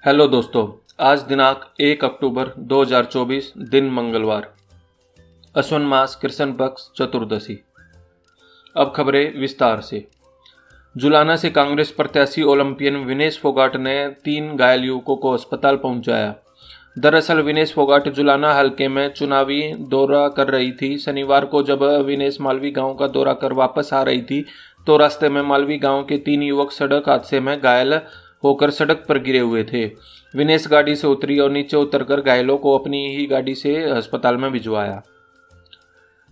Hello दोस्तों, आज दिनांक 1 अक्टूबर 2024 दिन मंगलवार, अश्विन मास कृष्ण पक्ष चतुर्दशी। अब खबरें विस्तार से। जुलाना से कांग्रेस प्रत्याशी ओलंपियन विनेश फोगाट ने 3 घायल युवकों को अस्पताल पहुंचाया। दरअसल विनेश फोगाट जुलाना हलके में चुनावी दौरा कर रही थी। शनिवार को जब विनेश मालवी गांव का दौरा कर वापस आ रही थी तो रास्ते में मालवी गांव के 3 युवक सड़क हादसे में घायल होकर सड़क पर गिरे हुए थे। विनेश गाड़ी से उतरी और नीचे उतरकर घायलों को अपनी ही गाड़ी से अस्पताल में भिजवाया।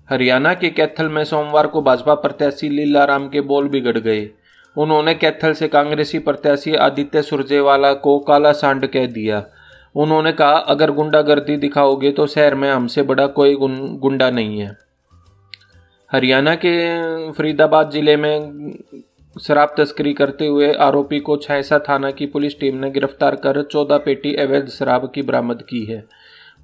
हरियाणा के कैथल में सोमवार को भाजपा प्रत्याशी लीलाराम के बोल बिगड़ गए। उन्होंने कैथल से कांग्रेसी प्रत्याशी आदित्य सुरजेवाला को काला सांड कह दिया। उन्होंने कहा, अगर गुंडागर्दी दिखाओगे तो शहर में हमसे बड़ा कोई गुंडा नहीं है। हरियाणा के फरीदाबाद जिले में शराब तस्करी करते हुए आरोपी को छैसा थाना की पुलिस टीम ने गिरफ्तार कर 14 पेटी अवैध शराब की बरामद की है।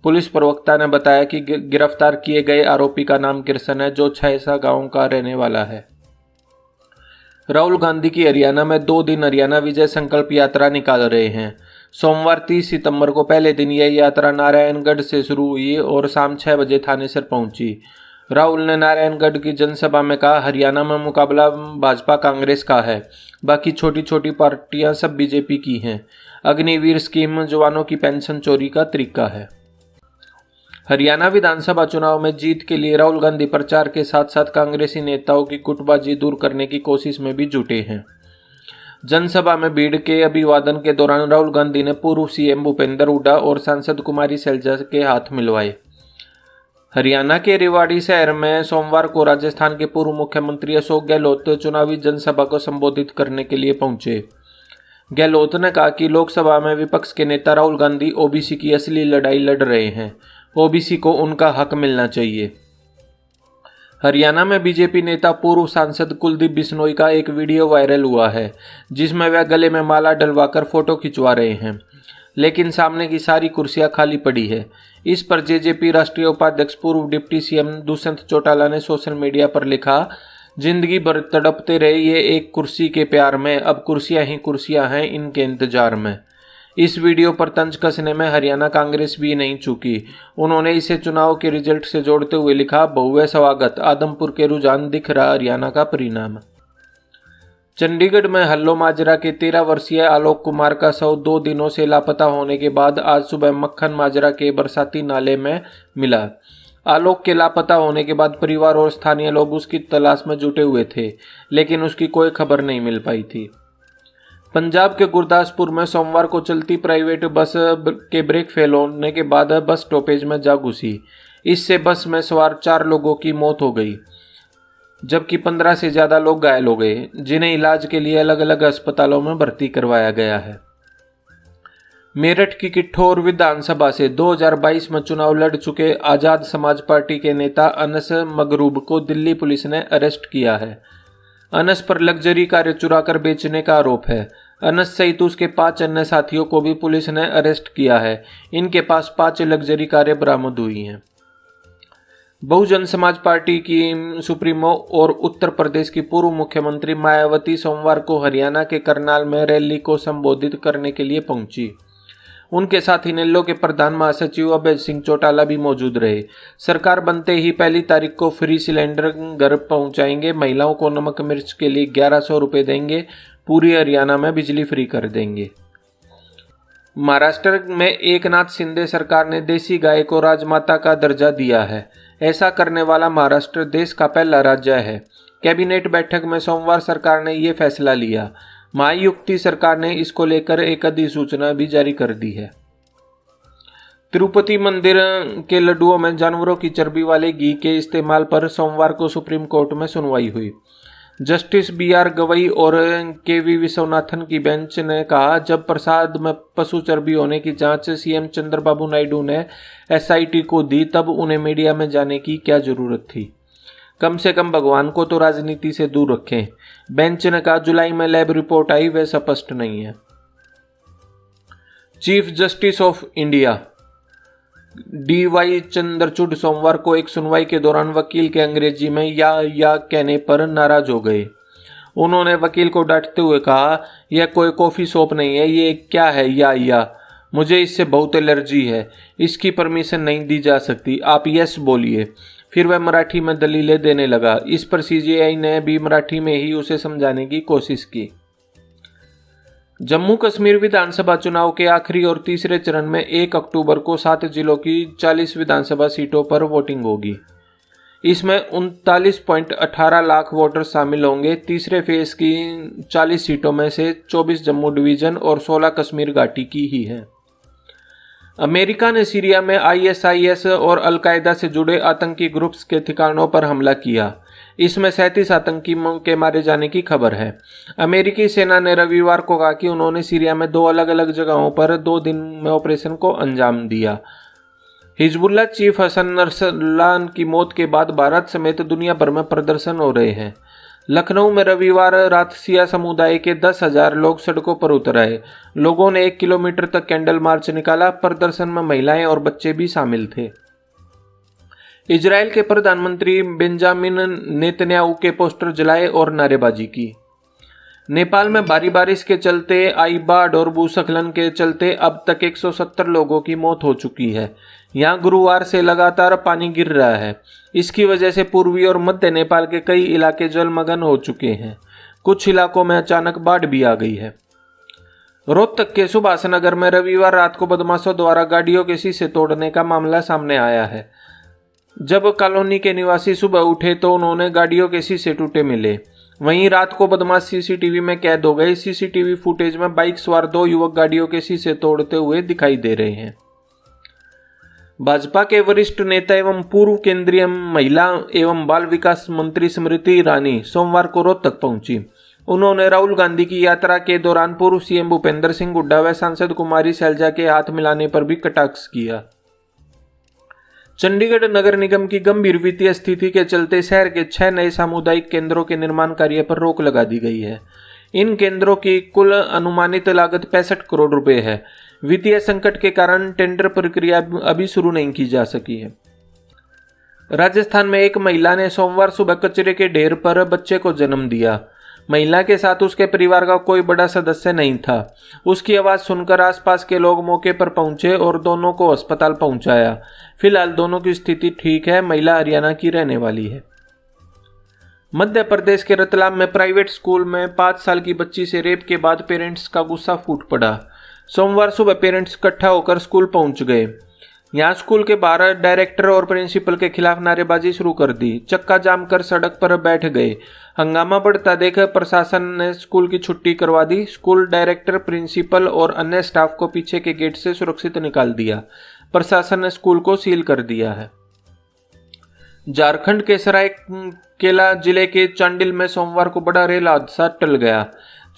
पुलिस प्रवक्ता ने बताया कि गिरफ्तार किए गए आरोपी का नाम कृष्ण है, जो छैसा गांव का रहने वाला है। राहुल गांधी की हरियाणा में 2 दिन हरियाणा विजय संकल्प यात्रा निकाल रहे हैं। सोमवार 30 सितंबर को पहले दिन यह यात्रा नारायणगढ़ से शुरू हुई और शाम 6 बजे थानेसर पहुंची। राहुल ने नारायणगढ़ की जनसभा में कहा, हरियाणा में मुकाबला भाजपा कांग्रेस का है, बाकी छोटी छोटी पार्टियां सब बीजेपी की हैं। अग्निवीर स्कीम जवानों की पेंशन चोरी का तरीका है। हरियाणा विधानसभा चुनाव में जीत के लिए राहुल गांधी प्रचार के साथ साथ कांग्रेसी नेताओं की गुटबाजी दूर करने की कोशिश में भी जुटे हैं। जनसभा में भीड़ के अभिवादन के दौरान राहुल गांधी ने पूर्व सीएम भूपेंद्र हुड्डा और सांसद कुमारी सैलजा के हाथ मिलवाए। हरियाणा के रेवाड़ी शहर में सोमवार को राजस्थान के पूर्व मुख्यमंत्री अशोक गहलोत चुनावी जनसभा को संबोधित करने के लिए पहुंचे। गहलोत ने कहा कि लोकसभा में विपक्ष के नेता राहुल गांधी ओबीसी की असली लड़ाई लड़ रहे हैं। ओबीसी को उनका हक मिलना चाहिए। हरियाणा में बीजेपी नेता पूर्व सांसद कुलदीप बिश्नोई का एक वीडियो वायरल हुआ है, जिसमें वह गले में माला डलवाकर फोटो खिंचवा रहे हैं, लेकिन सामने की सारी कुर्सियां खाली पड़ी है। इस पर जेजेपी राष्ट्रीय उपाध्यक्ष पूर्व डिप्टी सीएम दुष्यंत चौटाला ने सोशल मीडिया पर लिखा, जिंदगी भर तड़पते रहे ये एक कुर्सी के प्यार में, अब कुर्सियां ही कुर्सियां हैं इनके इंतजार में। इस वीडियो पर तंज कसने में हरियाणा कांग्रेस भी नहीं चूकी। उन्होंने इसे चुनाव के रिजल्ट से जोड़ते हुए लिखा, बहुए स्वागत, आदमपुर के रुझान दिख रहा हरियाणा का परिणाम। चंडीगढ़ में हल्लो माजरा के 13 वर्षीय आलोक कुमार का शव 2 दिनों से लापता होने के बाद आज सुबह मक्खन माजरा के बरसाती नाले में मिला। आलोक के लापता होने के बाद परिवार और स्थानीय लोग उसकी तलाश में जुटे हुए थे, लेकिन उसकी कोई खबर नहीं मिल पाई थी। पंजाब के गुरदासपुर में सोमवार को चलती प्राइवेट बस के ब्रेक फेल होने के बाद बस स्टॉपेज में जा घुसी। इससे बस में सवार 4 लोगों की मौत हो गई, जबकि 15 से ज्यादा लोग घायल हो गए, जिन्हें इलाज के लिए अलग अलग अस्पतालों में भर्ती करवाया गया है। मेरठ की किठौर विधानसभा से 2022 में चुनाव लड़ चुके आजाद समाज पार्टी के नेता अनस मगरूब को दिल्ली पुलिस ने अरेस्ट किया है। अनस पर लग्जरी कारें चुराकर बेचने का आरोप है। अनस सहित उसके 5 अन्य साथियों को भी पुलिस ने अरेस्ट किया है। इनके पास 5 लग्जरी कारें बरामद हुई हैं। बहुजन समाज पार्टी की सुप्रीमो और उत्तर प्रदेश की पूर्व मुख्यमंत्री मायावती सोमवार को हरियाणा के करनाल में रैली को संबोधित करने के लिए पहुंची। उनके साथ इनेलो के प्रधान महासचिव अभय सिंह चौटाला भी मौजूद रहे। सरकार बनते ही 1 तारीख को फ्री सिलेंडर घर पहुंचाएंगे, महिलाओं को नमक मिर्च के लिए 1100 रुपये देंगे, पूरी हरियाणा में बिजली फ्री कर देंगे। महाराष्ट्र में एकनाथ शिंदे सरकार ने देसी गाय को राजमाता का दर्जा दिया है। ऐसा करने वाला महाराष्ट्र देश का पहला राज्य है। कैबिनेट बैठक में सोमवार सरकार ने ये फैसला लिया। महायुति सरकार ने इसको लेकर एक अधिसूचना भी जारी कर दी है। तिरुपति मंदिर के लड्डुओं में जानवरों की चर्बी वाले घी के इस्तेमाल पर सोमवार को सुप्रीम कोर्ट में सुनवाई हुई। जस्टिस BR गवई और KV विश्वनाथन की बेंच ने कहा, जब प्रसाद में पशु चर्बी होने की जांच सीएम चंद्रबाबू नायडू ने SIT को दी, तब उन्हें मीडिया में जाने की क्या जरूरत थी। कम से कम भगवान को तो राजनीति से दूर रखें। बेंच ने कहा, जुलाई में लैब रिपोर्ट आई, वह स्पष्ट नहीं है। Chief justice of India DY Chandrachud सोमवार को एक सुनवाई के दौरान वकील के अंग्रेजी में या कहने पर नाराज हो गए। उन्होंने वकील को डांटते हुए कहा, यह कोई कॉफ़ी शॉप नहीं है, ये क्या है? या मुझे इससे बहुत एलर्जी है, इसकी परमिशन नहीं दी जा सकती, आप यस बोलिए। फिर वह मराठी में दलीलें देने लगा। इस पर सीजेआई ने भी मराठी में ही उसे समझाने की कोशिश की। जम्मू कश्मीर विधानसभा चुनाव के आखिरी और तीसरे चरण में 1 अक्टूबर को 7 जिलों की 40 विधानसभा सीटों पर वोटिंग होगी। इसमें 39.18 लाख वोटर शामिल होंगे। तीसरे फेज की 40 सीटों में से 24 जम्मू डिवीजन और 16 कश्मीर घाटी की ही हैं। अमेरिका ने सीरिया में ISIS और अलकायदा से जुड़े आतंकी ग्रुप्स के ठिकानों पर हमला किया। इसमें 37 आतंकियों के मारे जाने की खबर है। अमेरिकी सेना ने रविवार को कहा कि उन्होंने सीरिया में 2 अलग अलग जगहों पर 2 दिन में ऑपरेशन को अंजाम दिया। हिजबुल्लाह चीफ हसन नसरल्लाह की मौत के बाद भारत समेत दुनिया भर में प्रदर्शन हो रहे हैं। लखनऊ में रविवार रात सिया समुदाय के 10,000 लोग सड़कों पर उतर आए। लोगों ने 1 किलोमीटर तक कैंडल मार्च निकाला। प्रदर्शन में महिलाएं और बच्चे भी शामिल थे। इजराइल के प्रधानमंत्री बेंजामिन नेतन्याहू के पोस्टर जलाए और नारेबाजी की। नेपाल में भारी बारिश के चलते आई बाढ़ और भूस्खलन के चलते अब तक 170 लोगों की मौत हो चुकी है। यहाँ गुरुवार से लगातार पानी गिर रहा है। इसकी वजह से पूर्वी और मध्य नेपाल के कई इलाके जलमग्न हो चुके हैं। कुछ इलाकों में अचानक बाढ़ भी आ गई है। रोहतक के सुभाष नगर में रविवार रात को बदमाशों द्वारा गाड़ियों के शीशे तोड़ने का मामला सामने आया है। जब कॉलोनी के निवासी सुबह उठे तो उन्होंने गाड़ियों के शीशे टूटे मिले। वहीं रात को बदमाश सीसीटीवी में कैद हो गए। सीसीटीवी फुटेज में बाइक सवार 2 युवक गाड़ियों के शीशे तोड़ते हुए दिखाई दे रहे हैं। भाजपा के वरिष्ठ नेता एवं पूर्व केंद्रीय महिला एवं बाल विकास मंत्री स्मृति ईरानी सोमवार को रोहतक पहुंची। उन्होंने राहुल गांधी की यात्रा के दौरान पूर्व सीएम भूपेंद्र सिंह हुड्डा व सांसद कुमारी सैलजा के हाथ मिलाने पर भी कटाक्ष किया। चंडीगढ़ नगर निगम की गंभीर वित्तीय स्थिति के चलते शहर के 6 नए सामुदायिक केंद्रों के निर्माण कार्य पर रोक लगा दी गई है। इन केंद्रों की कुल अनुमानित लागत 65 करोड़ रुपए है। वित्तीय संकट के कारण टेंडर प्रक्रिया अभी शुरू नहीं की जा सकी है। राजस्थान में एक महिला ने सोमवार सुबह कचरे के ढेर पर बच्चे को जन्म दिया। महिला के साथ उसके परिवार का कोई बड़ा सदस्य नहीं था। उसकी आवाज़ सुनकर आसपास के लोग मौके पर पहुंचे और दोनों को अस्पताल पहुंचाया। फिलहाल दोनों की स्थिति ठीक है। महिला हरियाणा की रहने वाली है। मध्य प्रदेश के रतलाम में प्राइवेट स्कूल में 5 साल की बच्ची से रेप के बाद पेरेंट्स का गुस्सा फूट पड़ा। सोमवार सुबह पेरेंट्स इकट्ठा होकर स्कूल पहुंच गए। यहाँ स्कूल के बाहर डायरेक्टर और प्रिंसिपल के खिलाफ नारेबाजी शुरू कर दी। चक्का जाम कर सड़क पर बैठ गए। हंगामा बढ़ता देख प्रशासन ने स्कूल की छुट्टी करवा दी। स्कूल डायरेक्टर, प्रिंसिपल और अन्य स्टाफ को पीछे के गेट से सुरक्षित निकाल दिया। प्रशासन ने स्कूल को सील कर दिया है। झारखंड के सरायकेला जिले के चांडिल में सोमवार को बड़ा रेल हादसा टल गया।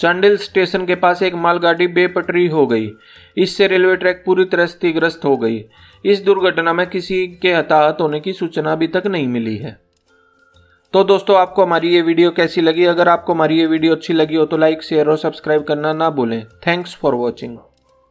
चांडिल स्टेशन के पास एक मालगाड़ी बेपटरी हो गई। इससे रेलवे ट्रैक पूरी तरह क्षतिग्रस्त हो गई। इस दुर्घटना में किसी के हताहत होने की सूचना अभी तक नहीं मिली है। तो दोस्तों, आपको हमारी ये वीडियो कैसी लगी? अगर आपको हमारी ये वीडियो अच्छी लगी हो तो लाइक, शेयर और सब्सक्राइब करना ना भूलें। Thanks for watching.